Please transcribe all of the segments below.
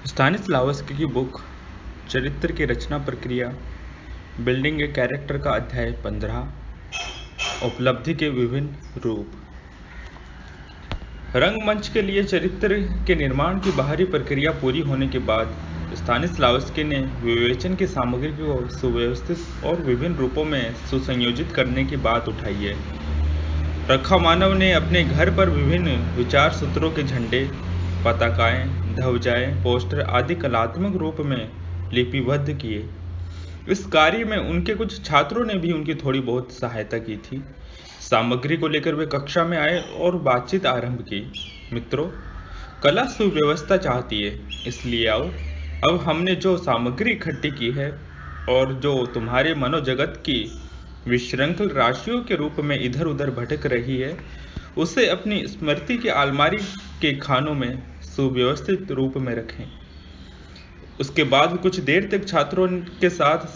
Stanislavski की book चरित्र की रचना प्रक्रिया, बिल्डिंग ए कैरेक्टर का अध्याय 15, उपलब्धि के विभिन्न रूप। रंगमंच के लिए चरित्र के निर्माण की बाहरी प्रक्रिया पूरी होने के बाद स्टानिस्लावस्की ने विवेचन की सामग्री को सुव्यवस्थित और विभिन्न रूपों में सुसंयोजित करने की बात उठाई है। रखामानव ने अपने घर पर विभिन्न विचार सूत्रों के झंडे, पताकाएं, ध्वजाएं, पोस्टर आदि कलात्मक रूप में लिपिबद्ध किए। इस कार्य में उनके कुछ छात्रों ने भी उनकी थोड़ी बहुत सहायता की थी। सामग्री को लेकर वे कक्षा में आए और बातचीत आरंभ की। मित्रों, कला सुव्यवस्था चाहती है, इसलिए आओ, अब हमने जो सामग्री इकट्ठी की है और जो तुम्हारे मनोजगत की विशृंखल राशियों के रूप में इधर उधर भटक रही है, उसे अपनी स्मृति की अलमारी के खानों में सुव्यवस्थित रूप में रखें। उसके बाद कुछ देर तक छात्रों के साथ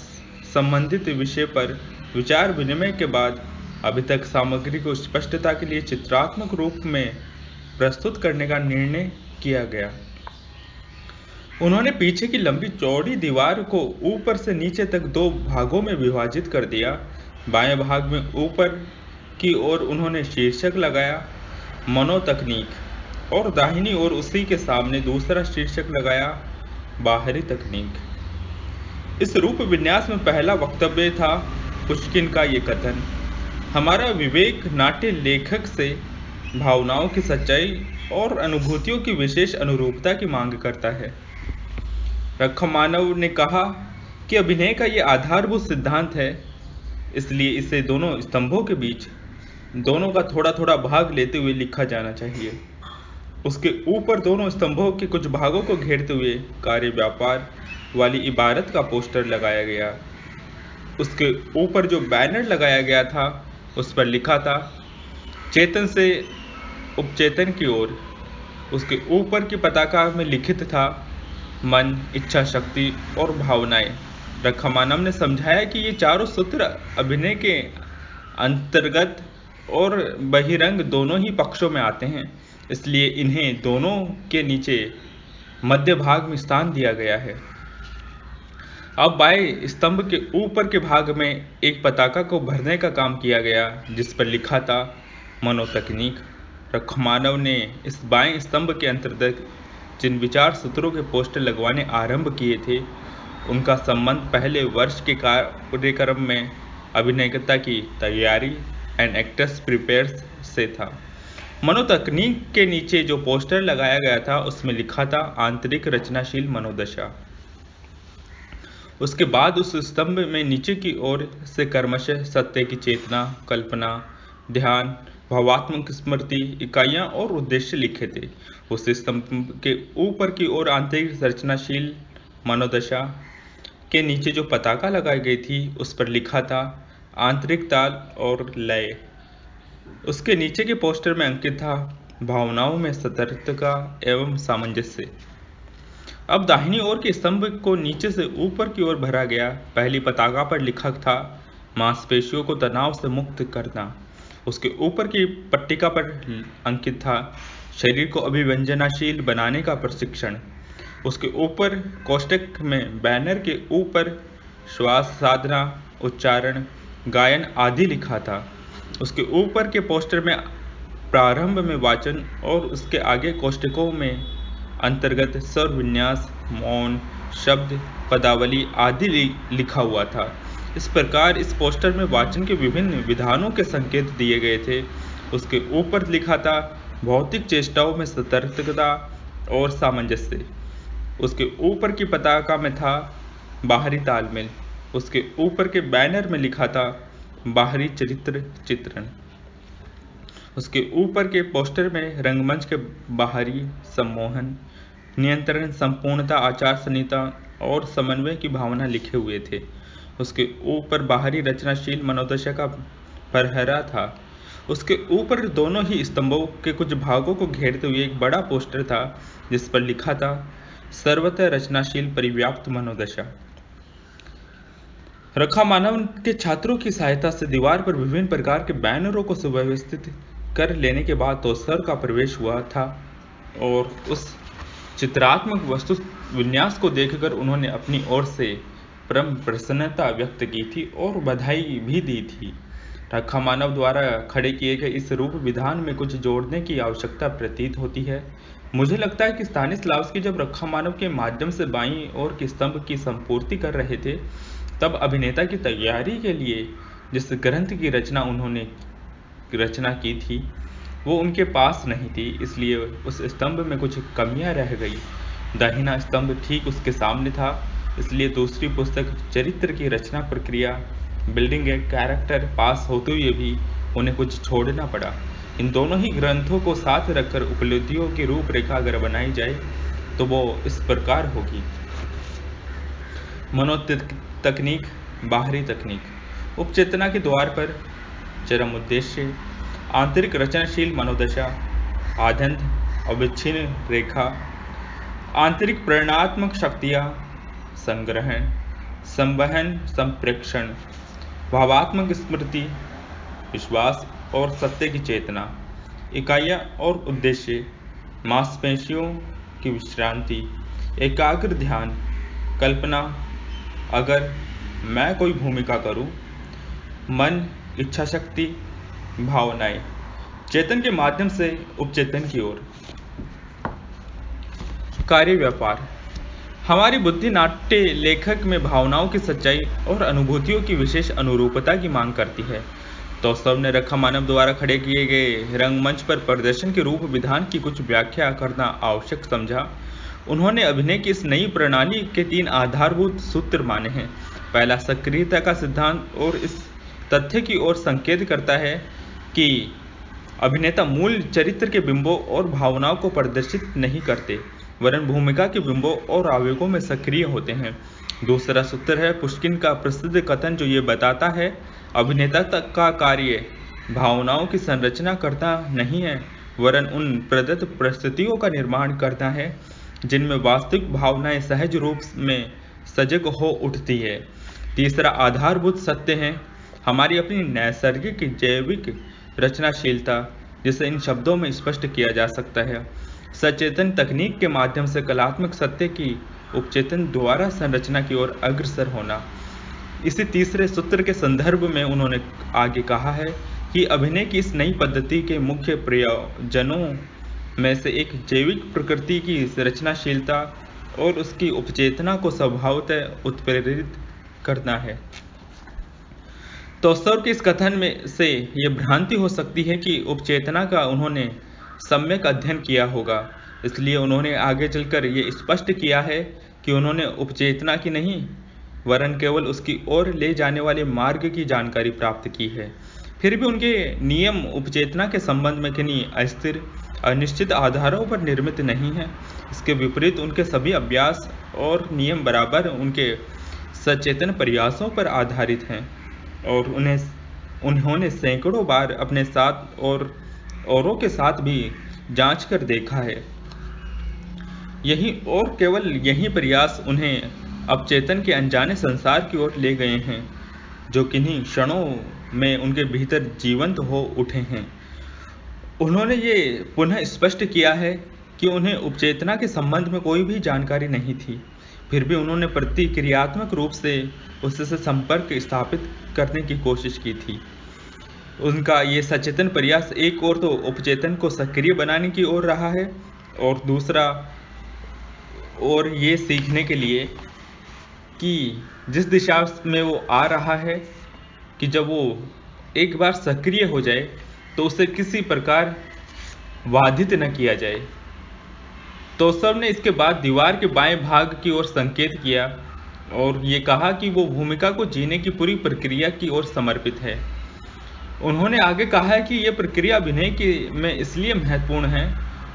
संबंधित विषय पर विचार विनिमय के बाद अभी तक सामग्री को स्पष्टता के लिए चित्रात्मक रूप में प्रस्तुत करने का निर्णय किया गया। उन्होंने पीछे की लंबी चौड़ी दीवार को ऊपर से नीचे तक दो भागों में विभाजित कर दिया। बाएं भाग में ऊपर की ओर उन्होंने शीर्षक लगाया मनोतकनीक और दाहिनी ओर उसी के सामने दूसरा शीर्षक लगाया बाहरी तकनीक। इस रूप विन्यास में पहला वक्तव्य था पुष्किन का ये कथन: हमारा विवेक नाट्य लेखक से भावनाओं की सच्चाई और अनुभूतियों की विशेष अनुरूपता की मांग करता है। रखामानव ने कहा कि अभिनय का ये आधारभूत सिद्धांत है, इसलिए इसे दोनों स्तंभों के बीच दोनों का थोड़ा थोड़ा भाग लेते हुए लिखा जाना चाहिए। उसके ऊपर दोनों स्तंभों के कुछ भागों को घेरते हुए कार्य व्यापार वाली इबारत का पोस्टर लगाया गया। उसके ऊपर जो बैनर लगाया गया था उस पर लिखा था चेतन से उपचेतन की ओर। उसके ऊपर की पताका में लिखित था मन, इच्छा शक्ति और भावनाएं। रखामानव ने समझाया कि ये चारों सूत्र अभिनय के अंतर्गत और बहिरंग दोनों ही पक्षों में आते हैं, इसलिए इन्हें दोनों के नीचे मध्य भाग में स्थान दिया गया है। अब बाएं स्तंभ के ऊपर के भाग में एक पताका को भरने का काम किया गया जिस पर लिखा था मनोतकनीक। रखामानव ने इस बाएं स्तंभ के अंतर्गत जिन विचार सूत्रों के पोस्टर लगवाने आरंभ किए थे उनका संबंध पहले वर्ष के कार्यक्रम में अभिनयता की तैयारी एंड एक्टर्स प्रिपेयर्स से था। मनोतकनीक के नीचे जो पोस्टर लगाया गया था उसमें लिखा था आंतरिक रचनाशील मनोदशा। उसके बाद उस स्तंभ में नीचे की ओर से क्रमशः सत्य की चेतना, कल्पना, ध्यान, भावात्मक स्मृति, इकाइयां और उद्देश्य लिखे थे। उस स्तंभ के ऊपर की ओर आंतरिक रचनाशील मनोदशा के नीचे जो पताका लगाई गई थी उस पर लिखा था आंतरिक ताल और लय। उसके नीचे के पोस्टर में अंकित था भावनाओं में सतर्कता एवं सामंजस्य। अब दाहिनी ओर के स्तंभ को नीचे से ऊपर की ओर भरा गया। पहली पताका पर लिखा था मांसपेशियों को तनाव से मुक्त करना। उसके ऊपर की पट्टिका पर अंकित था शरीर को अभिव्यंजनाशील बनाने का प्रशिक्षण। उसके ऊपर कोष्ठक में बैनर के ऊपर श्वास साधना, उच्चारण, गायन आदि लिखा था। उसके ऊपर के पोस्टर में प्रारंभ में वाचन और उसके आगे कोष्ठकों में अंतर्गत स्वर विन्यास, मौन, शब्द, पदावली आदि लिखा हुआ था। इस प्रकार इस पोस्टर में वाचन के विभिन्न विधानों के संकेत दिए गए थे। उसके ऊपर लिखा था भौतिक चेष्टाओं में सतर्कता और सामंजस्य। उसके ऊपर की पताका में था बाहरी तालमेल। उसके ऊपर के बैनर में लिखा था बाहरी चरित्र चित्रण। उसके ऊपर के पोस्टर में रंगमंच के बाहरी सम्मोहन, नियंत्रण, संपूर्णता, आचार संहिता और समन्वय की भावना लिखे हुए थे। उसके ऊपर बाहरी रचनाशील मनोदशा का पहरा था। उसके ऊपर दोनों ही स्तंभों के कुछ भागों को घेरते हुए एक बड़ा पोस्टर था जिस पर लिखा था सर्वतः रचनाशील परिव्याप्त मनोदशा। रखामानव के छात्रों की सहायता से दीवार पर विभिन्न प्रकार के बैनरों को सुव्यवस्थित कर लेने के बाद तो सर का प्रवेश हुआ था और उस चित्रात्मक वस्तु विन्यास को देखकर उन्होंने अपनी ओर से परम प्रसन्नता व्यक्त की थी और बधाई भी दी थी। रखामानव द्वारा खड़े किए गए इस रूप विधान में कुछ जोड़ने की आवश्यकता प्रतीत होती है। मुझे लगता है कि स्तानिस्लावस्की जब रखामानव के माध्यम से बाईं ओर के स्तंभ की संपूर्ति कर रहे थे, तब अभिनेता की तैयारी के लिए जिस ग्रंथ की रचना की थी वो उनके पास नहीं थी, इसलिए उस स्तंभ में कुछ कमियां रह गई। दाहिना स्तंभ ठीक उसके सामने था, इसलिए दूसरी पुस्तक चरित्र की रचना प्रक्रिया बिल्डिंग ए कैरेक्टर पास होते हुए भी उन्हें कुछ छोड़ना पड़ा। इन दोनों ही ग्रंथों को साथ रखकर उपलब्धियों की रूपरेखा अगर बनाई जाए तो वो इस प्रकार होगी। मनोतकनीक, बाहरी तकनीक। उपचेतना के द्वार पर चरम उद्देश्य, आंतरिक रचनाशील मनोदशा, आद्यंत अविच्छिन्न रेखा, आंतरिक प्रेरणात्मक शक्तियाँ, संग्रहण, संवहन, संप्रेक्षण, भावात्मक स्मृति, विश्वास और सत्य की चेतना, इकाइयाँ और उद्देश्य, मांसपेशियों की विश्रांति, एकाग्र ध्यान, कल्पना, अगर मैं कोई भूमिका करूं, मन, इच्छा शक्ति, भावनाएं, चेतन के माध्यम से उपचेतन की ओर। कार्य व्यापार। हमारी बुद्धि नाट्य लेखक में भावनाओं की सच्चाई और अनुभूतियों की विशेष अनुरूपता की मांग करती है। तोस्तव ने रखामानव द्वारा खड़े किए गए रंगमंच पर प्रदर्शन के रूप विधान की कुछ व्याख्या करना आवश्यक समझा। उन्होंने अभिनय की इस नई प्रणाली के 3 आधारभूत सूत्र माने हैं। पहला सक्रियता का सिद्धांत और इस तथ्य की ओर संकेत करता है कि अभिनेता मूल चरित्र के बिंबों और भावनाओं को प्रदर्शित नहीं करते, वरन भूमिका के बिंबों और आवेगों में सक्रिय होते हैं। दूसरा सूत्र है पुष्किन का प्रसिद्ध कथन जो ये बताता है, अभिनेता तक का कार्य भावनाओं की संरचना करना नहीं है, वरन उन प्रदत्त परिस्थितियों का निर्माण करना है जिनमें वास्तविक भावनाएं सहज रूप में सजग हो उठती है। तीसरा आधारभूत सत्य है हमारी अपनी नैसर्गिक जैविक रचनाशीलता, जिसे इन शब्दों में स्पष्ट किया जा सकता है सचेतन तकनीक के माध्यम से कलात्मक सत्य की उपचेतन द्वारा संरचना की ओर अग्रसर होना। इसी तीसरे सूत्र के संदर्भ में उन्होंने आगे कहा है कि अभिनय की इस नई पद्धति के मुख्य प्रयोजनों में से एक जैविक प्रकृति की रचनाशीलता और उसकी उपचेतना को स्वभावतः उत्प्रेरित करना है। तोस्तव के इस कथन में से यह भ्रांति हो सकती है कि उपचेतना का उन्होंने सम्यक अध्ययन किया होगा, इसलिए उन्होंने आगे चलकर ये स्पष्ट किया है कि उन्होंने उपचेतना की नहीं वरन केवल उसकी ओर ले जाने वाले मार्ग की जानकारी प्राप्त की है। फिर भी उनके नियम उपचेतना के संबंध में किन्हीं अस्थिर अनिश्चित आधारों पर निर्मित नहीं है। इसके विपरीत उनके सभी अभ्यास और नियम बराबर उनके सचेतन प्रयासों पर आधारित हैं और उन्होंने सैकड़ों बार अपने साथ और औरों के साथ भी जांच कर देखा है। केवल यही प्रयास उन्हें अपचेतन के अनजाने संसार की ओर ले गए हैं जो किन्हीं क्षणों में उनके भीतर जीवंत हो उठे हैं। उन्होंने ये पुनः स्पष्ट किया है कि उन्हें उपचेतना के संबंध में कोई भी जानकारी नहीं थी, फिर भी उन्होंने प्रतिक्रियात्मक रूप से उससे संपर्क स्थापित करने की कोशिश की थी। उनका ये सचेतन प्रयास एक ओर तो उपचेतन को सक्रिय बनाने की ओर रहा है और दूसरा और ये सीखने के लिए कि जिस दिशा में वो आ रहा है कि जब वो एक बार सक्रिय हो जाए तो उसे किसी प्रकार बाधित न किया जाए। तोस्तव ने इसके बाद दीवार के बाएं भाग की ओर संकेत किया और ये कहा कि वो भूमिका को जीने की पूरी प्रक्रिया की ओर समर्पित है। उन्होंने आगे कहा है कि यह प्रक्रिया अभिनय में इसलिए महत्वपूर्ण है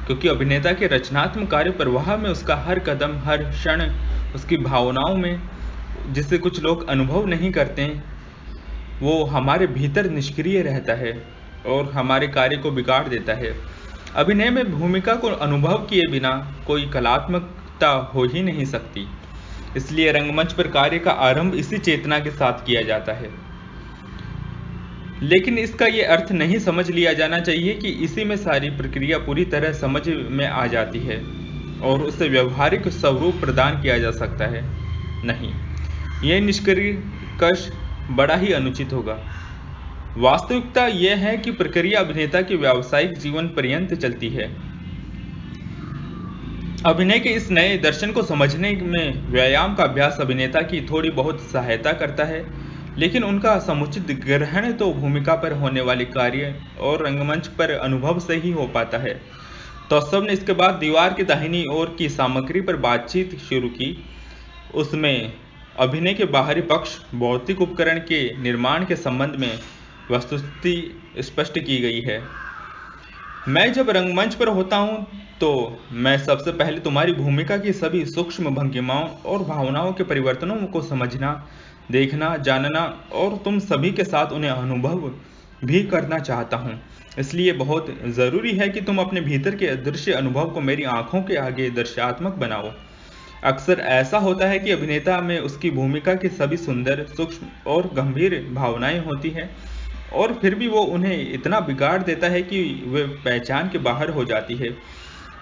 क्योंकि अभिनेता के रचनात्मक कार्य प्रवाह में उसका हर कदम हर क्षण उसकी भावनाओं में, जिसे कुछ लोग अनुभव नहीं करते, वो हमारे भीतर निष्क्रिय रहता है और हमारे कार्य को बिगाड़ देता है। अभिनय में भूमिका को अनुभव किए बिना कोई कलात्मकता हो ही नहीं सकती, इसलिए रंगमंच पर कार्य का आरंभ इसी चेतना के साथ किया जाता है। लेकिन इसका ये अर्थ नहीं समझ लिया जाना चाहिए कि इसी में सारी प्रक्रिया पूरी तरह समझ में आ जाती है। और उसे व्यवहारिक स्वरूप प्रदान किया जा सकता है। नहीं, यह निष्कर्ष बड़ा ही अनुचित होगा। वास्तविकता यह है कि प्रक्रिया अभिनेता के व्यावसायिक जीवन पर्यंत चलती है। अभिनय के इस नए दर्शन को समझने में व्यायाम का अभ्यास अभिनेता की थोड़ी बहुत सहायता करता है, लेकिन उनका समुचित ग्रहण तो भूमिका पर होने वाले कार्य और रंगमंच पर अनुभव से ही हो पाता है। तौसब ने इसके बाद दीवार की दाहिनी ओर की सामग्री पर बातचीत शुरू की। उसमें अभिनय के बाहरी पक्ष भौतिक उपकरण के निर्माण के संबंध में वस्तुस्थिति स्पष्ट की गई है। मैं जब रंगमंच पर होता हूँ तो मैं सबसे पहले तुम्हारी भूमिका की सभी सूक्ष्म भंगिमाओं और भावनाओं के परिवर्तनों को समझना, देखना, जानना और तुम सभी के साथ उन्हें अनुभव भी करना चाहता हूँ। इसलिए बहुत ज़रूरी है कि तुम अपने भीतर के अदृश्य अनुभव को मेरी आंखों के आगे दृश्यात्मक बनाओ। अक्सर ऐसा होता है कि अभिनेता में उसकी भूमिका की सभी सुंदर, सूक्ष्म और गंभीर भावनाएं होती हैं, और फिर भी वो उन्हें इतना बिगाड़ देता है कि वे पहचान के बाहर हो जाती है,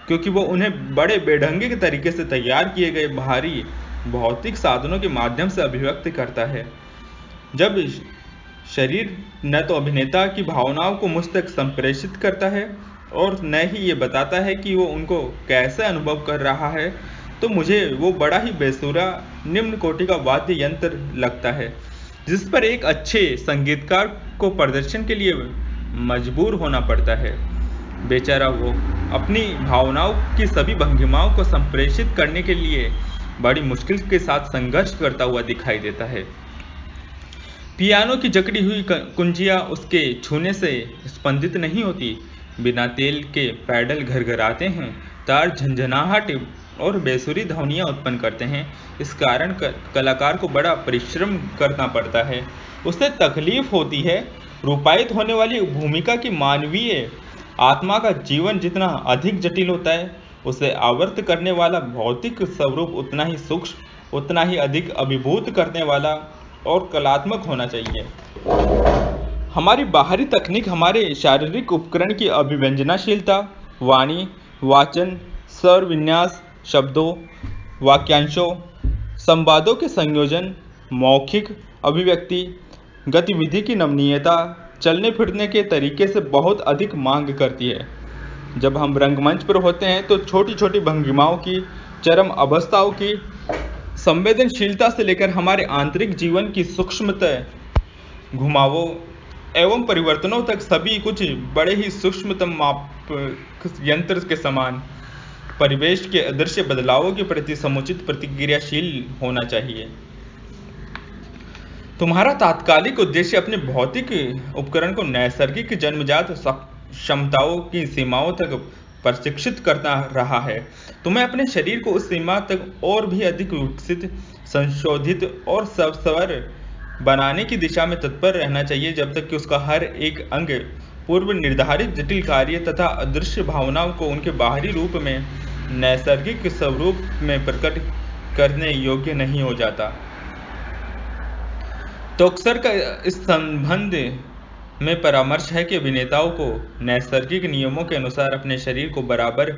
क्योंकि वो उन्हें बड़े बेढंगे के तरीके से तैयार किए गए बाहरी भौतिक साधनों के माध्यम से अभिव्यक्त करता है। जब शरीर न तो अभिनेता की भावनाओं को मुझ तक संप्रेषित करता है और न ही ये बताता है कि वो उनको कैसे अनुभव कर रहा है, तो मुझे वो बड़ा ही बेसुरा निम्न कोटि का वाद्य यंत्र लगता है, जिस पर एक अच्छे संगीतकार को प्रदर्शन के लिए मजबूर होना पड़ता है। बेचारा वो अपनी भावनाओं की सभी भंगिमाओं को संप्रेषित करने के लिए बड़ी मुश्किल के साथ संघर्ष करता हुआ दिखाई देता है। पियानो की जकड़ी हुई कुंजियां उसके छूने से स्पंदित नहीं होती। बिना तेल के पैडल घरघराते हैं, तार झंझनाहट और बेसुरी ध्वनियां उत्पन्न करते हैं। इस कारण कलाकार को बड़ा परिश्रम करना पड़ता है। उसे तकलीफ होती है। रूपायित होने वाली भूमिका की मानवीय आत्मा का जीवन जितना अधिक जटिल होता है, उसे आवर्त करने वाला भौतिक स्वरूप उतना ही सूक्ष्म, उतना ही अधिक अभिभूत करने वाला और कलात्मक होना चाहिए। हमारी बाहरी तकनीक हमारे शारीरिक उपकरण की अभिव्यंजनाशीलता, वाणी, वाचन, स्वर विन्यास, शब्दों, वाक्यांशों, संवादों के संयोजन, मौखिक अभिव्यक्ति, गतिविधि की नमनीयता, चलने फिरने के तरीके से बहुत अधिक मांग करती है। जब हम रंगमंच पर होते हैं तो छोटी छोटी भंगिमाओं की, चरम अवस्थाओं की संवेदनशीलता से लेकर हमारे आंतरिक जीवन की सूक्ष्मता, घुमावों एवं परिवर्तनों तक सभी कुछ बड़े ही सूक्ष्मतम माप यंत्र के समान परिवेश के अदृश्य बदलावों के प्रति समुचित प्रतिक्रियाशील होना चाहिए। तुम्हारा तात्कालिक उद्देश्य अपने भौतिक उपकरण को नैसर्गिक जन्मजात क्षमताओं की सीमाओं तक प्रशिक्षित करना रहा है। तुम्हें अपने शरीर को उस सीमा तक और भी अधिक विकसित, संशोधित और सस्वर बनाने की दिशा में तत्पर रहना चाहिए, जब तक कि उसका हर एक अंग पूर्व निर्धारित जटिल कार्य तथा अदृश्य भावनाओं को उनके बाहरी रूप में नैसर्गिक स्वरूप में प्रकट करने योग्य नहीं हो जाता। टोक्सर का इस संबंध में परामर्श है कि अभिनेताओं को नैसर्गिक नियमों के अनुसार अपने शरीर को बराबर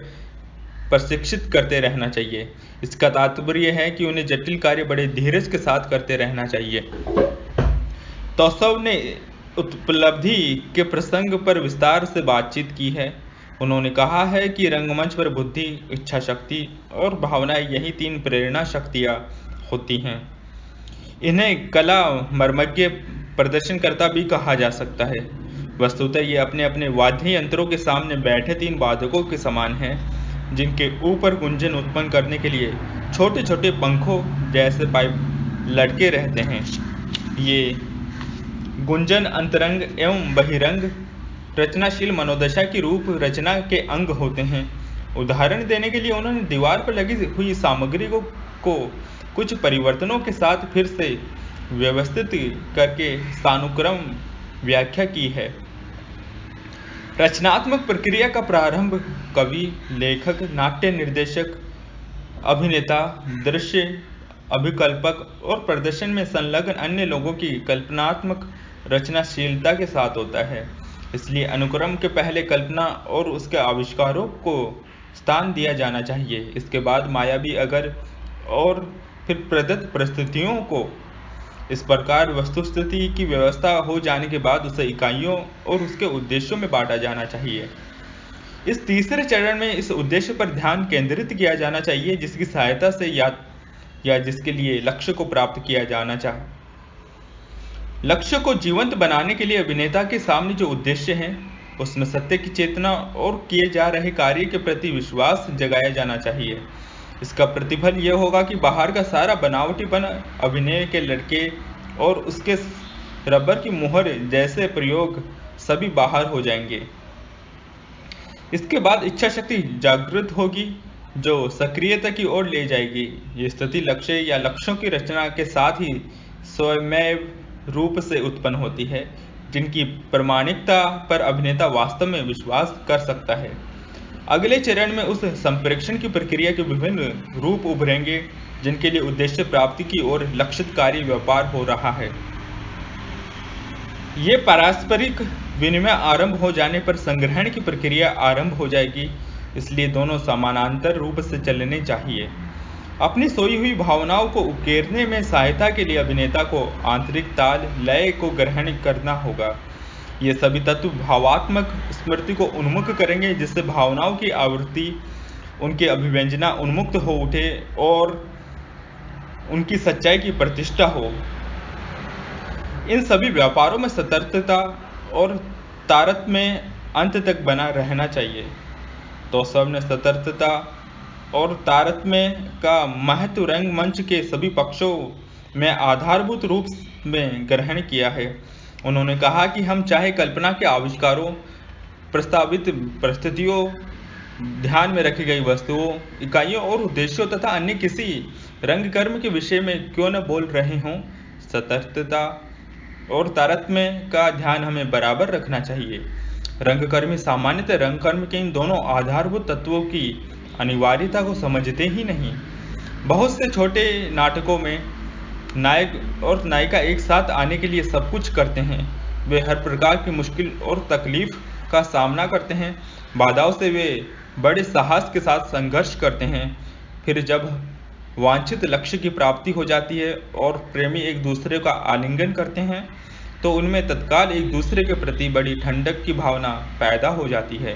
प्रशिक्षित करते रहना चाहिए। इसका तात्पर्य है कि उन्हें जटिल कार्य बड़े धीरज के साथ करते रहना चाहिए। तौसव ने उपलब्धि के प्रसंग पर विस्तार से बातचीत की है। उन्होंने कहा है कि रंगमंच पर बुद्धि, इच्छा शक्ति और भावनाएं, यही 3 प्रेरणा शक्तियां होती हैं। इन्हें कला मर्मज्ञ प्रदर्शनकर्ता भी कहा जा सकता है। वस्तुतः ये अपने अपने वाद्य यंत्रों के सामने बैठे 3 वादकों के समान हैं, जिनके ऊपर गुंजन उत्पन्न करने के लिए छोटे छोटे पंखों जैसे पाइप लटके रहते हैं। ये गुंजन अंतरंग एवं बहिरंग रचनाशील मनोदशा की रूप रचना के अंग होते हैं। उदाहरण देने के लिए उन्होंने दीवार पर लगी हुई सामग्री को कुछ परिवर्तनों के साथ फिर से व्यवस्थित करके सानुक्रम व्याख्या की है। रचनात्मक प्रक्रिया का प्रारंभ कवि, लेखक, नाट्य निर्देशक, अभिनेता, दृश्य अभिकल्पक और प्रदर्शन में संलग्न अन्य लोगों की कल्पनात्मक रचनाशीलता के साथ होता है। इसलिए अनुक्रम के पहले कल्पना और उसके आविष्कारों को स्थान दिया जाना चाहिए। इसके बाद मायावी अगर और फिर प्रदत्त परिस्थितियों को इस प्रकार वस्तुस्थिति की व्यवस्था हो जाने के बाद उसे इकाइयों और उसके उद्देश्यों में बांटा जाना चाहिए। इस तीसरे चरण में इस उद्देश्य पर ध्यान केंद्रित किया जाना चाहिए जिसकी सहायता से या जिसके लिए लक्ष्य को प्राप्त किया जाना चाहिए। लक्ष्य को जीवंत बनाने के लिए अभिनेता के सामने जो उद्देश्य है उसमें सत्य की चेतना और किए जा रहे कार्य के प्रति विश्वास जगाया जाना चाहिए। इसका प्रतिफल यह होगा कि बाहर का सारा बनावटीपन, अभिनय के लड़के और उसके रबर की मुहर जैसे प्रयोग सभी बाहर हो जाएंगे। इसके बाद इच्छा शक्ति जागृत होगी जो सक्रियता की ओर ले जाएगी। ये स्थिति लक्ष्य या लक्ष्यों की रचना के साथ ही स्वयमेव रूप से उत्पन्न होती है जिनकी प्रामाणिकता पर अभिनेता वास्तव में विश्वास कर सकता है। अगले चरण में उस संप्रेषण की प्रक्रिया के विभिन्न रूप उभरेंगे जिनके लिए उद्देश्य प्राप्ति की ओर लक्षित कार्य व्यापार हो रहा है। ये पारस्परिक विनिमय आरंभ हो जाने पर संग्रहण की प्रक्रिया आरंभ हो जाएगी, इसलिए दोनों समानांतर रूप से चलने चाहिए। अपनी सोई हुई भावनाओं को उकेरने में सहायता के लिए अभिनेता को आंतरिक ताल लय को ग्रहण करना होगा। ये सभी तत्व भावात्मक स्मृति को उन्मुख करेंगे जिससे भावनाओं की आवृत्ति उनके अभिव्यंजना उन्मुक्त हो उठे और उनकी सच्चाई की प्रतिष्ठा हो। इन सभी व्यापारों में सतर्कता और तारतम्य अंत तक बना रहना चाहिए। तो सबने सतर्कता और तारतम्य का महत्व रंगमंच के सभी पक्षों में आधारभूत रूप में ग्रहण किया है। उन्होंने कहा कि हम चाहे कल्पना के आविष्कारों, प्रस्तावित परिस्थितियों, ध्यान में रखी गई वस्तुओं, इकाइयों और उद्देश्यों तथा अन्य किसी रंगकर्म के विषय में क्यों न बोल रहे हों, सतर्कता और तारतम्य का ध्यान हमें बराबर रखना चाहिए। रंगकर्मी सामान्यतः रंगकर्म के इन दोनों आधारभूत तत्वों की अनिवार्यता को समझते ही नहीं। बहुत से छोटे नाटकों में नायक और नायिका एक साथ आने के लिए सब कुछ करते हैं। वे हर प्रकार की मुश्किल और तकलीफ का सामना करते हैं। बाधाओं से वे बड़े साहस के साथ संघर्ष करते हैं। फिर जब वांछित लक्ष्य की प्राप्ति हो जाती है और प्रेमी एक दूसरे का आलिंगन करते हैं तो उनमें तत्काल एक दूसरे के प्रति बड़ी ठंडक की भावना पैदा हो जाती है,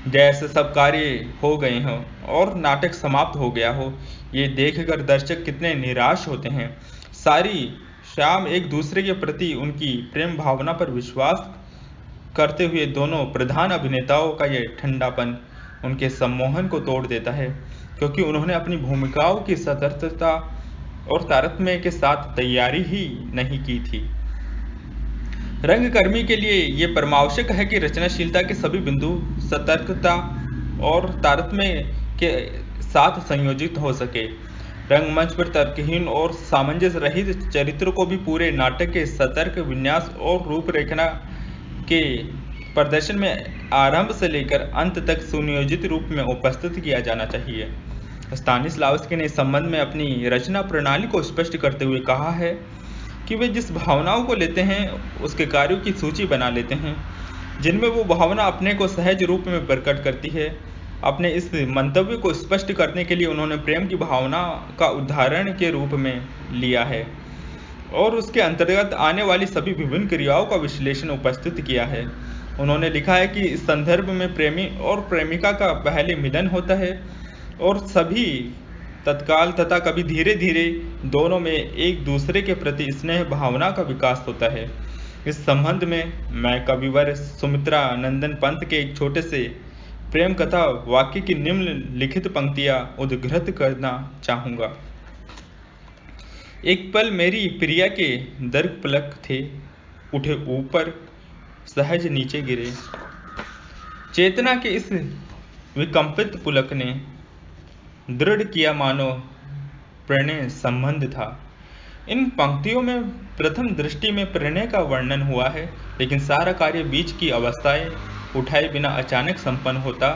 जैसे सब कार्य हो गए हों और नाटक समाप्त हो गया हो। ये देखकर दर्शक कितने निराश होते हैं। सारी शाम एक दूसरे के प्रति उनकी प्रेम भावना पर विश्वास करते हुए दोनों प्रधान अभिनेताओं का ये ठंडापन उनके सम्मोहन को तोड़ देता है, क्योंकि उन्होंने अपनी भूमिकाओं की सतर्कता और तारतम्य के साथ तैयारी ही नहीं की थी। रंगकर्मी के लिए ये परमावश्यक है कि रचनाशीलता के सभी बिंदु सतर्कता और तारतम्य के साथ संयोजित हो सके। रंगमंच पर तर्कहीन और सामंजस्य रहित चरित्र को भी पूरे नाटक के सतर्क विन्यास और रूपरेखना के प्रदर्शन में आरंभ से लेकर अंत तक सुनियोजित रूप में उपस्थित किया जाना चाहिए। स्तानिस्लावस्की ने इस संबंध में अपनी रचना प्रणाली को स्पष्ट करते हुए कहा है कि वे जिस भावनाओं को लेते हैं उसके कार्यों की सूची बना लेते हैं जिनमें वो भावना अपने को सहज रूप में प्रकट करती है। अपने इस मंतव्य को स्पष्ट करने के लिए उन्होंने प्रेम की भावना का उदाहरण के रूप में लिया है और उसके अंतर्गत आने वाली सभी विभिन्न क्रियाओं का विश्लेषण उपस्थित किया है। उन्होंने लिखा है कि इस संदर्भ में प्रेमी और प्रेमिका का पहले मिलन होता है और सभी तत्काल तथा कभी धीरे धीरे दोनों में एक दूसरे के प्रति स्नेह भावना का विकास होता है। इस संबंध में मैं कविवर सुमित्रा नंदन पंत के एक छोटे से प्रेम कथा वाक्य की निम्नलिखित पंक्तियां उद्धृत करना चाहूँगा। एक पल मेरी प्रिया के दर्ग पलक थे, उठे ऊपर सहज नीचे गिरे। चेतना के इस विकंपित पुलक ने दृढ़ किया मानो प्रणय संबंध था। इन पंक्तियों में प्रथम दृष्टि में प्रणय का वर्णन हुआ है, लेकिन सारा कार्य बीच की अवस्थाएं उठाए बिना अचानक संपन्न होता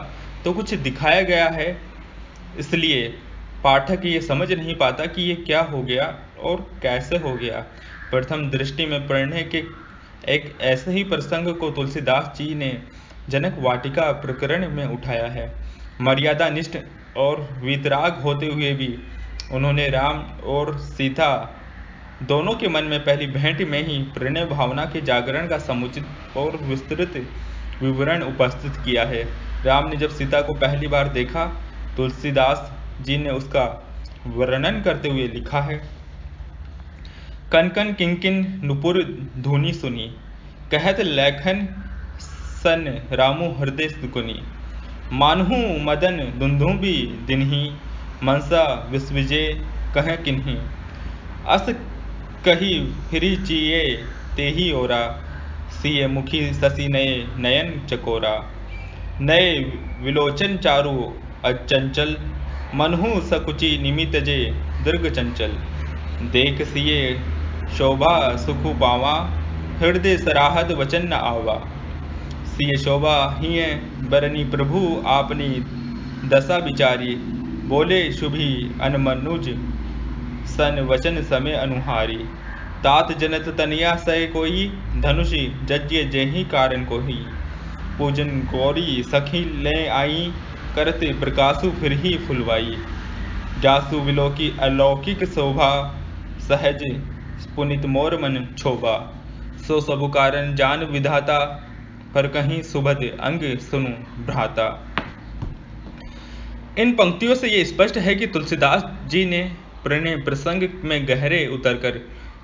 तो कुछ दिखाया गया है। इसलिए पाठक ये समझ नहीं पाता कि ये क्या हो गया और कैसे हो गया। प्रथम दृष्टि में प्रणय के एक ऐसे ही प्रसंग को तुलसीदास जी ने जनक वाटिका प्रकरण में उठाया है। मर्यादानिष्ठ और वीतराग होते हुए भी उन्होंने राम और सीता दोनों के मन में पहली भेंट में ही प्रणय भावना के जागरण का समुचित और विस्तृत विवरण उपस्थित किया है। राम ने जब सीता को पहली बार देखा, तुलसीदास जी ने उसका वर्णन करते हुए लिखा है, कन कन किंकिन नुपुर धुनि सुनी, कहत लेखन सन रामु हृदय सुकुनी, मानहु मदन दुंदुबी दिनहि, मनसा विश्वविजय कह किन्हि, अस कही फिरी चिये तेहि ओरा, सिय मुखी शशि नये नयन चकोरा, नये विलोचन चारु अचंचल, मनहु सकुचि निमित जे दीर्घ चंचल, देख सिये शोभा सुखु पावा, हृदय सराहत वचन न आवा, सिय शोभा हिय बरनी प्रभु आपनी दशा विचारी, बोले शुभी अनमनुज सन वचन समय अनुहारी, तात जनत तनिया सय कोई, धनुषी जज्य जेहि कारण कोही, पूजन गौरी सखी ले आई, करते प्रकाशु फिर ही फुलवाई, जासु विलोकी अलौकिक शोभा, सहज पुनित मोर मन क्षोभा, सो सबु कारण जान विधाता, पर कहीं सुभद अंग सुनु भ्राता। इन पंक्तियों से ये स्पष्ट है कि तुलसीदास जी ने प्रणय प्रसंग में गहरे उतरकर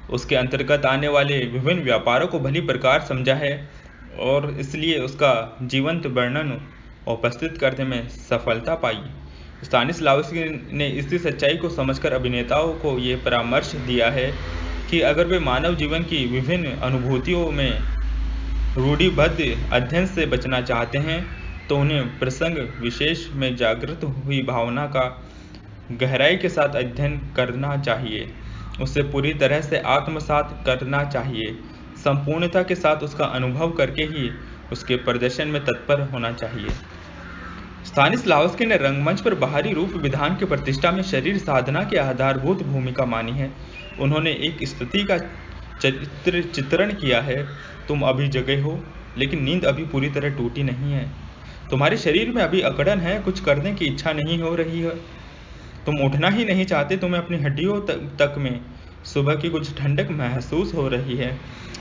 उसके अंतर्गत आने वाले विभिन्न व्यापारों को भली प्रकार समझा है और इसलिए उसका जीवंत वर्णन उपस्थित करने में सफलता पाई। स्तानिस्लावस्की ने इसी सच्चाई को समझकर अभिनेताओं को ये परामर्श दिया है कि अगर वे मानव जीवन की विभिन्न अनुभूतियों में रूढ़िबद्ध अध्ययन से बचना चाहते हैं तो उन्हें प्रसंग विशेष में जागृत हुई भावना का गहराई के साथ अध्ययन करना चाहिए, उसे पूरी तरह से आत्मसात करना चाहिए, संपूर्णता के साथ उसका अनुभव करके ही उसके प्रदर्शन में तत्पर होना चाहिए। स्तानिस्लावस्की ने रंगमंच पर बाहरी रूप विधान की प्रतिष्ठा में शरीर साधना की आधारभूत भूमिका मानी है। उन्होंने एक स्थिति का चित्रण किया है, तुम अभी जगे हो लेकिन नींद अभी पूरी तरह टूटी नहीं है, तुम्हारे शरीर में अभी अकड़न है, कुछ करने की इच्छा नहीं हो रही है, तुम उठना ही नहीं चाहते, तुम्हें अपनी हड्डियों तक में सुबह की कुछ ठंडक महसूस हो रही है,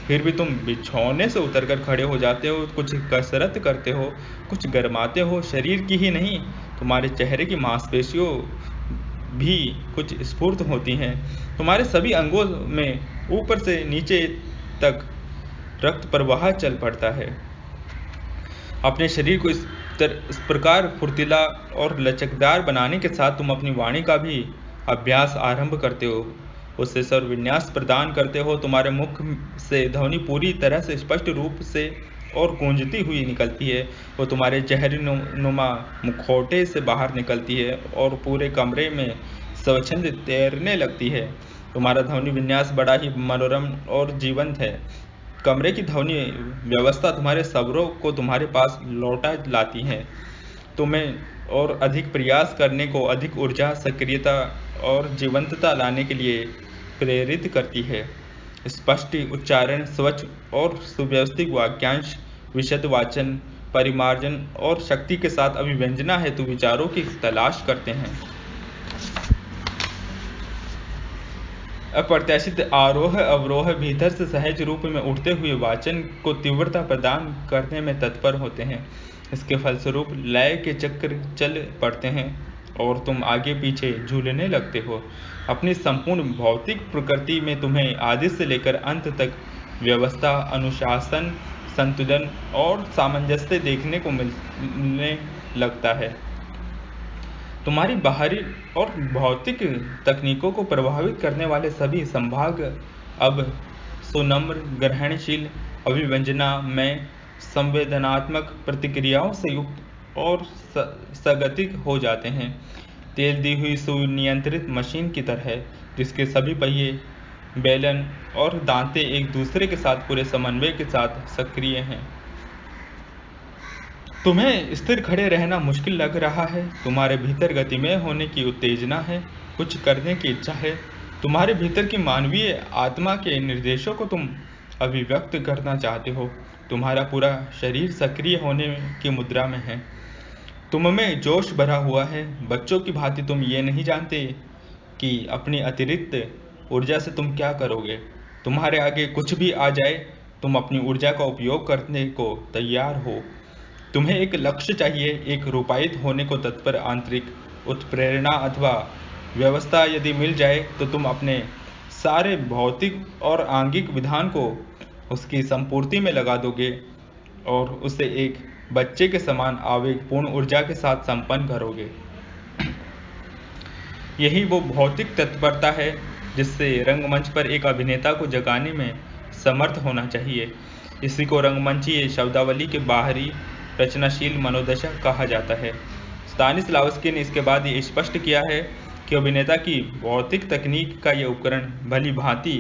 फिर भी तुम बिछौने से उतरकर खड़े हो जाते हो, कुछ कसरत करते हो, कुछ गरमाते हो, शरीर की ही नहीं तुम्हारे चेहरे की मांसपेशियों भी कुछ स्फूर्त होती हैं, तुम्हारे सभी अंगों में ऊपर से नीचे तक रक्त प्रवाह चल पड़ता है। अपने शरीर को इस प्रकार फुर्तीला और लचकदार बनाने के साथ तुम अपनी वाणी का भी अभ्यास आरंभ करते हो, उससे स्वर विन्यास प्रदान करते हो, तुम्हारे मुख से ध्वनि पूरी तरह से स्पष्ट रूप से और गूंजती हुई निकलती है, वो तुम्हारे चेहरे नुमा मुखौटे से बाहर निकलती है और पूरे कमरे में स्वच्छंद तैरने लगती है। तुम्हारा ध्वनि विन्यास बड़ा ही मनोरम और जीवंत है। कमरे की ध्वनि व्यवस्था तुम्हारे स्वरों को तुम्हारे पास लौटा लाती है, तुम्हें और अधिक प्रयास करने को, अधिक ऊर्जा, सक्रियता और जीवंतता लाने के लिए प्रेरित करती है। स्पष्ट उच्चारण, स्वच्छ और सुव्यवस्थित वाक्यांश, विशद वाचन, परिमार्जन और शक्ति के साथ अभिव्यंजना हेतु विचारों की तलाश करते हैं। अप्रत्याशित आरोह अवरोह भीतर से सहज रूप में उठते हुए वाचन को तीव्रता प्रदान करने में तत्पर होते हैं। इसके फलस्वरूप लय के चक्र चल पड़ते हैं और तुम आगे पीछे झूलने लगते हो। अपनी संपूर्ण भौतिक प्रकृति में तुम्हें आदि से लेकर अंत तक व्यवस्था, अनुशासन, संतुलन और सामंजस्य देखने को मिलने लगता है। तुम्हारी बाहरी और भौतिक तकनीकों को प्रभावित करने वाले सभी संभाग अब सुनम्र, ग्रहणशील, अभिव्यंजनामय, संवेदनात्मक प्रतिक्रियाओं से युक्त और सगतिक हो जाते हैं, तेल दी हुई सुनियंत्रित मशीन की तरह जिसके सभी पहिए, बेलन और दांतें एक दूसरे के साथ पूरे समन्वय के साथ सक्रिय हैं। तुम्हें स्थिर खड़े रहना मुश्किल लग रहा है, तुम्हारे भीतर गतिमय होने की उत्तेजना है, कुछ करने की इच्छा है, तुम्हारे भीतर की मानवीय आत्मा के निर्देशों को तुम अभिव्यक्त करना चाहते हो, तुम्हारा पूरा शरीर सक्रिय होने की मुद्रा में है, तुम में जोश भरा हुआ है, बच्चों की भांति तुम ये नहीं जानते कि अपनी अतिरिक्त ऊर्जा से तुम क्या करोगे। तुम्हारे आगे कुछ भी आ जाए, तुम अपनी ऊर्जा का उपयोग करने को तैयार हो। तुम्हें एक लक्ष्य चाहिए, एक रूपायित होने को तत्पर आंतरिक उत्प्रेरणा अथवा व्यवस्था यदि मिल जाए तो तुम अपने सारे भौतिक और आंगिक विधान को उसकी संपूर्ति में लगा दोगे और उसे एक बच्चे के समान आवेगपूर्ण ऊर्जा के साथ संपन्न करोगे। यही वो भौतिक तत्परता है जिससे रंगमंच पर एक अभिनेता को जगाने में समर्थ होना चाहिए। इसी को रंगमंचीय शब्दावली के बाहरी रचनाशील मनोदशा कहा जाता है। स्तानिस्लावस्की ने इसके बाद ये स्पष्ट किया है कि अभिनेता की भौतिक तकनीक का यह उपकरण भली भांति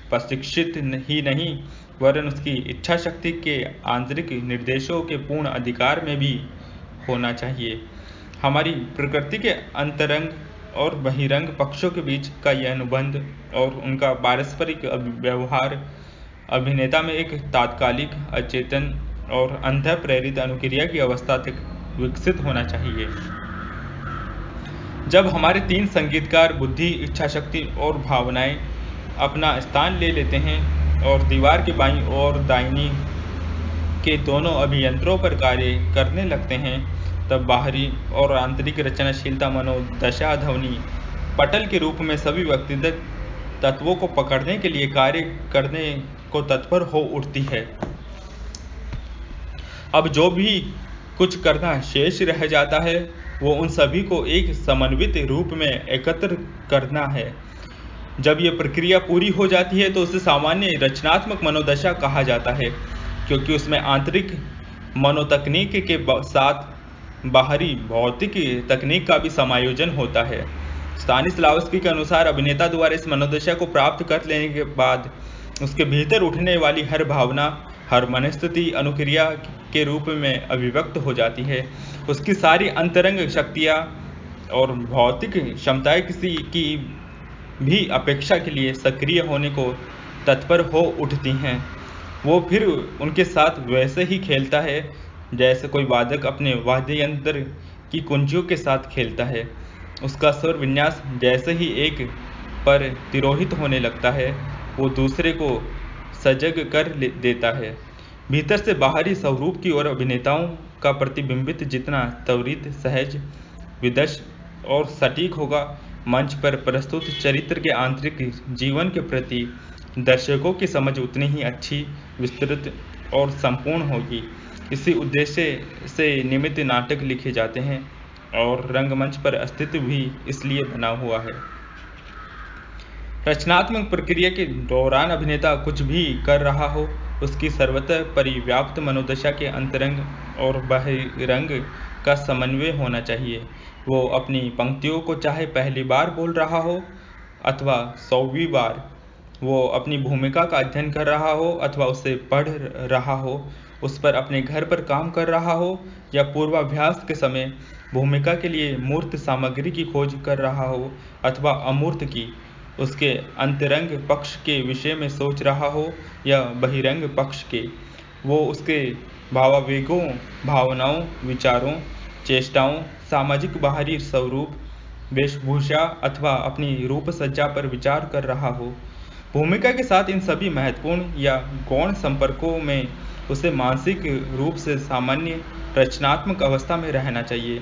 प्रशिक्षित ही नहीं वरन उसकी इच्छा शक्ति के आंतरिक निर्देशों के पूर्ण अधिकार में भी होना चाहिए। हमारी प्रकृति के अंतरंग और बहिरंग पक्षों के बीच का यह अनुबंध और उनका पारस्परिक व्यवहार अभिनेता में एक तात्कालिक अचेतन और अंतः प्रेरित अनुक्रिया की अवस्था तक विकसित होना चाहिए। जब हमारे तीन संगीतकार बुद्धि, इच्छा शक्ति और भावनाएं अपना स्थान ले लेते हैं और दीवार के बाईं और दाहिनी के दोनों अभियंत्रों पर कार्य करने लगते हैं, तब बाहरी और आंतरिक रचनाशीलता मनोदशा ध्वनि पटल के रूप में सभी व्यक्तिगत तत्वों को पकड़ने के लिए कार्य करने को तत्पर हो उठती है। अब जो भी कुछ करना शेष रह जाता है वो उन सभी को एक समन्वित रूप में एकत्र करना है। जब ये प्रक्रिया पूरी हो जाती है तो उसे सामान्य रचनात्मक मनोदशा कहा जाता है, क्योंकि उसमें आंतरिक मनोतकनीक के साथ बाहरी भौतिक तकनीक का भी समायोजन होता है। स्तानिस्लावस्की के अनुसार अभिनेता द्वारा इस मनोदशा को प्राप्त कर लेने के बाद उसके भीतर उठने वाली हर भावना, हर मनस्थिति अनुक्रिया के रूप में अभिव्यक्त हो जाती है। उसकी सारी अंतरंग शक्तियाँ और भौतिक क्षमताएं किसी की भी अपेक्षा के लिए सक्रिय होने को तत्पर हो उठती हैं। वो फिर उनके साथ वैसे ही खेलता है जैसे कोई वादक अपने वाद्य यंत्र की कुंजियों के साथ खेलता है। उसका स्वर विन्यास जैसे ही एक पर तिरोहित होने लगता है, वो दूसरे को सजग कर देता है। भीतर से बाहरी स्वरूप की ओर अभिनेताओं का प्रतिबिंबित जितना त्वरित, सहज, विदश और सटीक होगा, मंच पर प्रस्तुत चरित्र के आंतरिक जीवन के प्रति दर्शकों की समझ उतनी ही अच्छी, विस्तृत और संपूर्ण होगी। इसी उद्देश्य से निमित्त नाटक लिखे जाते हैं और रंगमंच पर अस्तित्व भी इसलिए बना हुआ है। रचनात्मक प्रक्रिया के दौरान अभिनेता कुछ भी कर रहा हो, उसकी सर्वतः परिव्याप्त मनोदशा के अंतरंग और बहिरंग का समन्वय होना चाहिए। वो अपनी पंक्तियों को चाहे पहली बार बोल रहा हो अथवा 100वीं बार, वो अपनी भूमिका का अध्ययन कर रहा हो अथवा उसे पढ़ रहा हो, उस पर अपने घर पर काम कर रहा हो या पूर्वाभ्यास के समय भूमिका के लिए मूर्त सामग्री की खोज कर रहा हो अथवा अमूर्त की, उसके अंतरंग पक्ष के विषय में सोच रहा हो या बहिरंग पक्ष के, वो उसके भावावेगों, भावनाओं, विचारों, चेष्टाओं, सामाजिक बाहरी स्वरूप, वेशभूषा अथवा अपनी रूप सज्जा पर विचार कर रहा हो। भूमिका के साथ इन सभी महत्वपूर्ण या गौण संपर्कों में उसे मानसिक रूप से सामान्य रचनात्मक अवस्था में रहना चाहिए,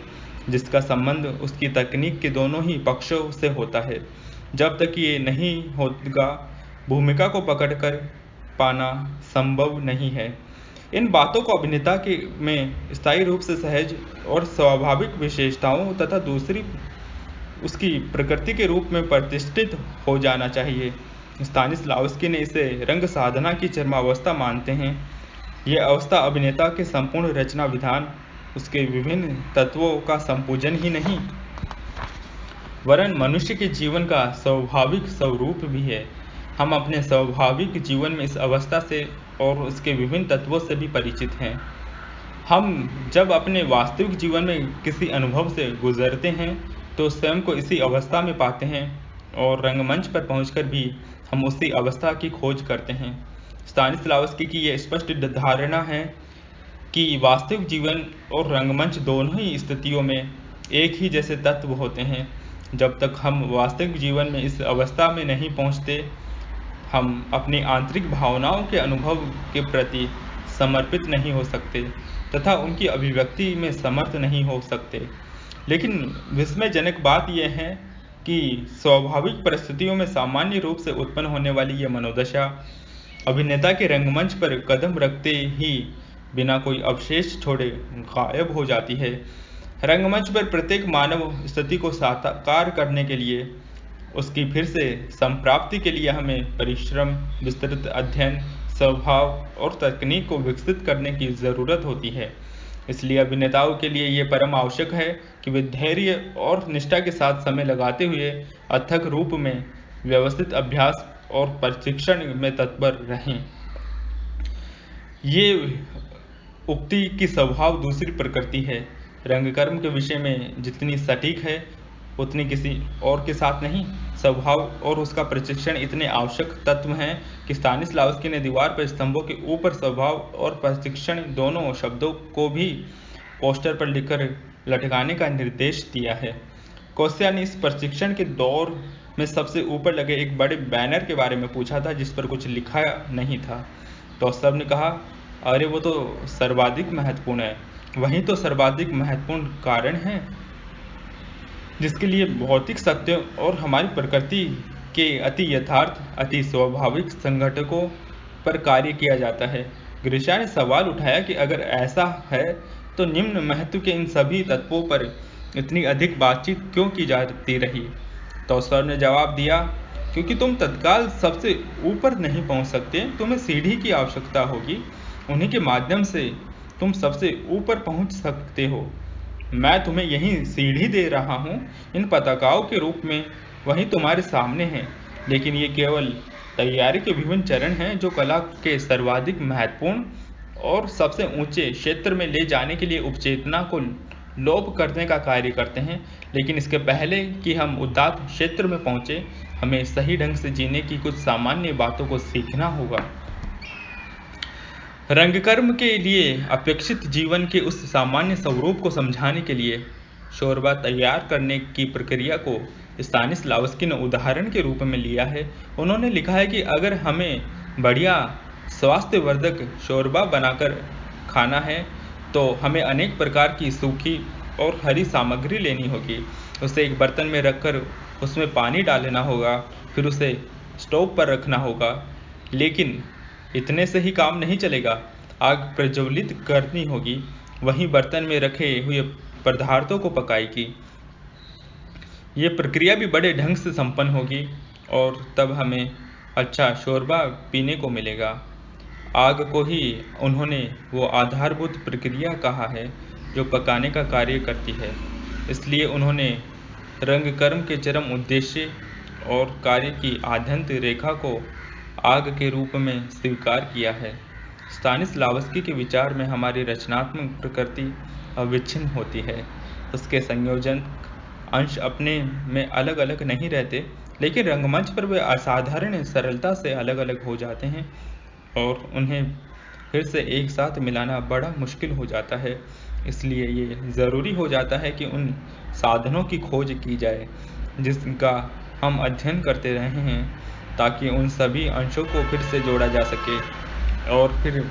जिसका संबंध उसकी तकनीक के दोनों ही पक्षों से होता है। जब तक ये नहीं होगा, भूमिका को पकड़कर पाना संभव नहीं है। इन बातों को अभिनेता के में स्थायी रूप से सहज और स्वाभाविक विशेषताओं तथा दूसरी उसकी प्रकृति के रूप में प्रतिष्ठित हो जाना चाहिए। स्तानिस्लावस्की ने इसे रंग साधना की चरमावस्था मानते हैं। यह अवस्था अभिनेता के संपूर्ण रचना विधान, उसके विभिन्न तत्वों का संपूजन ही नहीं वरन मनुष्य के जीवन का स्वाभाविक स्वरूप भी है। हम अपने स्वाभाविक जीवन में इस अवस्था से और उसके विभिन्न तत्वों से भी परिचित हैं। हम जब अपने वास्तविक जीवन में किसी अनुभव से गुजरते हैं तो स्वयं को इसी अवस्था में पाते हैं और रंगमंच पर पहुंचकर भी हम उसी अवस्था की खोज करते हैं। स्तानिस्लावस्की की यह स्पष्ट धारणा है कि वास्तविक जीवन और रंगमंच दोनों ही स्थितियों में एक ही जैसे तत्व होते हैं। जब तक हम वास्तविक जीवन में इस अवस्था में नहीं पहुंचते, हम अपनी आंतरिक भावनाओं के अनुभव के प्रति समर्पित नहीं हो सकते तथा उनकी अभिव्यक्ति में समर्थ नहीं हो सकते। लेकिन विस्मयजनक बात यह है कि स्वाभाविक परिस्थितियों में सामान्य रूप से उत्पन्न होने वाली यह मनोदशा अभिनेता के रंगमंच पर कदम रखते ही बिना कोई अवशेष छोड़े गायब हो जाती है। रंगमंच पर प्रत्येक मानव स्थिति को साकार करने के लिए, उसकी फिर से संप्राप्ति के लिए हमें परिश्रम, विस्तृत अध्ययन, स्वभाव और तकनीक को विकसित करने की जरूरत होती है। इसलिए अभिनेताओं के लिए ये परम आवश्यक है कि वे धैर्य और निष्ठा के साथ समय लगाते हुए अथक रूप में व्यवस्थित अभ्यास और प्रशिक्षण में तत्पर रहें। ये उक्ति की स्वभाव दूसरी प्रकृति है। रंगकर्म के विषय में जितनी सटीक है उतनी किसी और के साथ नहीं। स्वभाव और उसका प्रशिक्षण इतने आवश्यक तत्व हैं कि स्तानिस्लावस्की ने दीवार पर स्तंभों के ऊपर स्वभाव और प्रशिक्षण दोनों शब्दों को भी पोस्टर पर लिखकर लटकाने का निर्देश दिया है। कोस्या ने इस प्रशिक्षण के दौर में सबसे ऊपर लगे एक बड़े बैनर के बारे में पूछा था जिस पर कुछ लिखा नहीं था, तो सबने कहा, अरे वो तो सर्वाधिक महत्वपूर्ण है। वही तो सर्वाधिक महत्वपूर्ण कारण है जिसके लिए भौतिक सत्यों और हमारी प्रकृति के अति यथार्थ, अति स्वाभाविक संघटकों पर कार्य किया जाता है। ग्रीशा ने सवाल उठाया कि अगर ऐसा है तो निम्न महत्व के इन सभी तत्वों पर इतनी अधिक बातचीत क्यों की जाती रही? तो सर ने जवाब दिया, क्योंकि तुम तत्काल सबसे ऊपर नहीं पहुंच सकते, तुम्हें सीढ़ी की आवश्यकता होगी। उन्हीं के माध्यम से तुम सबसे ऊपर पहुंच सकते हो। मैं तुम्हें यही सीढ़ी दे रहा हूँ इन पताकाओं के रूप में, वही तुम्हारे सामने है। लेकिन ये केवल तैयारी के विभिन्न चरण हैं जो कला के सर्वाधिक महत्वपूर्ण और सबसे ऊंचे क्षेत्र में ले जाने के लिए उपचेतना को लोप करने का कार्य करते हैं। लेकिन इसके पहले कि हम उदात्त क्षेत्र में पहुंचे, हमें सही ढंग से जीने की कुछ सामान्य बातों को सीखना होगा। रंगकर्म के लिए अपेक्षित जीवन के उस सामान्य स्वरूप को समझाने के लिए शोरबा तैयार करने की प्रक्रिया को स्तानिस्लावस्की ने उदाहरण के रूप में लिया है। उन्होंने लिखा है कि अगर हमें बढ़िया स्वास्थ्यवर्धक शोरबा बनाकर खाना है तो हमें अनेक प्रकार की सूखी और हरी सामग्री लेनी होगी। उसे एक बर्तन में रखकर उसमें पानी डालना होगा, फिर उसे स्टोव पर रखना होगा। लेकिन इतने से ही काम नहीं चलेगा, आग प्रज्वलित करनी होगी, वहीं बर्तन में रखे हुए पदार्थों को पकाएगी। ये प्रक्रिया भी बड़े ढंग से संपन्न होगी और तब हमें अच्छा शोरबा पीने को मिलेगा। आग को ही उन्होंने वो आधारभूत प्रक्रिया कहा है जो पकाने का कार्य करती है। इसलिए उन्होंने रंगकर्म के चरम उद्देश्य और कार्य की आद्यंत रेखा को आग के रूप में स्वीकार किया है। स्तानिस्लावस्की के विचार में हमारी रचनात्मक प्रकृति अविच्छिन्न होती है। उसके संयोजन अंश अपने में अलग अलग नहीं रहते, लेकिन रंगमंच पर वे असाधारण सरलता से अलग अलग हो जाते हैं और उन्हें फिर से एक साथ मिलाना बड़ा मुश्किल हो जाता है। इसलिए ये ज़रूरी हो जाता है कि उन साधनों की खोज की जाए जिसका हम अध्ययन करते रहे हैं, ताकि उन सभी अंशों को फिर से जोड़ा जा सके और फिर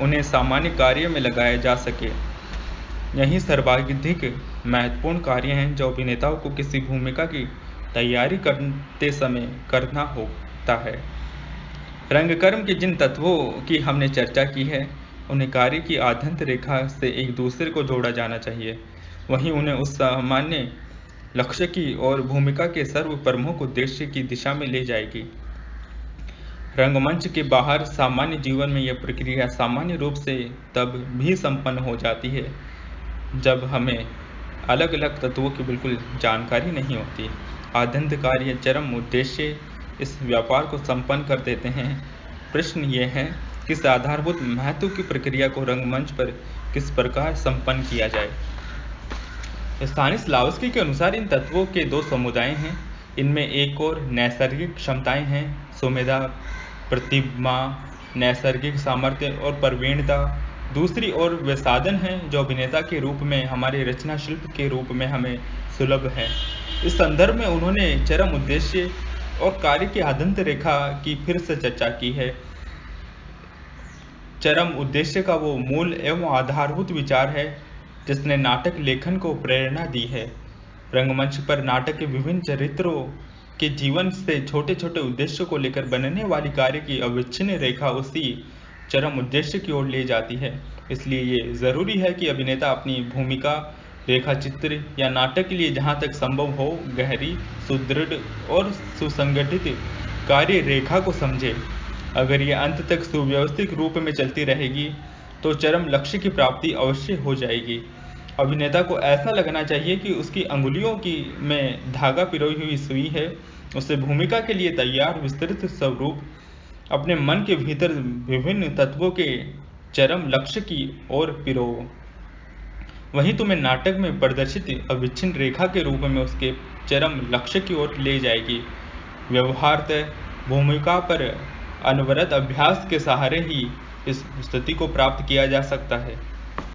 उन्हें सामान्य कार्य में लगाया जा सके। यही सर्वाधिक महत्वपूर्ण कार्य हैं जो अभिनेताओं को किसी भूमिका की तैयारी करते समय करना होता है। रंगकर्म के जिन तत्वों की हमने चर्चा की है, उन्हें कार्य की आद्यंत रेखा से एक दूसरे को जोड़ा जाना चाहिए। वहीं उन्हें उस सामान्य लक्ष्य की और भूमिका के सर्व प्रमुख उद्देश्य की दिशा में ले जाएगी। रंगमंच के बाहर सामान्य जीवन में यह प्रक्रिया सामान्य रूप से तब भी संपन्न हो जाती है जब हमें अलग अलग तत्वों की बिल्कुल जानकारी नहीं होती। आद्यंत कार्य चरम उद्देश्य इस व्यापार को संपन्न कर देते हैं। प्रश्न ये है कि इस आधारभूत महत्व की प्रक्रिया को रंगमंच पर किस प्रकार संपन्न किया जाए। स्तानिस्लावस्की के अनुसार इन तत्वों के दो समुदाय हैं। इनमें एक और नैसर्गिक क्षमताएं हैं, सुमेधा, प्रतिभा, नैसर्गिक सामर्थ्य और प्रवीणता, दूसरी ओर वे साधन हैं जो अभिनेता के रूप में हमारे रचना शिल्प के रूप में हमें सुलभ हैं। इस संदर्भ में उन्होंने चरम उद्देश्य और कार्य की आदंत रेखा की फिर से चर्चा की है। चरम उद्देश्य का वो मूल एवं आधारभूत विचार है जिसने नाटक लेखन को प्रेरणा दी है। रंगमंच पर नाटक के विभिन्न चरित्रों के जीवन से छोटे छोटे उद्देश्यों को लेकर बनने वाली कार्य की अविच्छिन्न रेखा उसी चरम उद्देश्य की ओर ले जाती है। इसलिए ये जरूरी है कि अभिनेता अपनी भूमिका, रेखा चित्र या नाटक के लिए जहाँ तक संभव हो गहरी, सुदृढ़ और सुसंगठित कार्य रेखा को समझे। अगर ये अंत तक सुव्यवस्थित रूप में चलती रहेगी तो चरम लक्ष्य की प्राप्ति अवश्य हो जाएगी। अभिनेता को ऐसा लगना चाहिए कि उसकी अंगुलियों की में धागा पिरोई हुई सुई है। उसे भूमिका के लिए तैयार विस्तृत स्वरूप अपने मन के भीतर विभिन्न तत्वों के चरम लक्ष्य की ओर पिरो। वहीं तुम्हें नाटक में प्रदर्शित अविच्छिन्न रेखा के रूप में उसके चरम लक्ष्य की ओर ले जाएगी। व्यवहारतः भूमिका पर अनवरत अभ्यास के सहारे ही इस स्थिति को प्राप्त किया जा सकता है।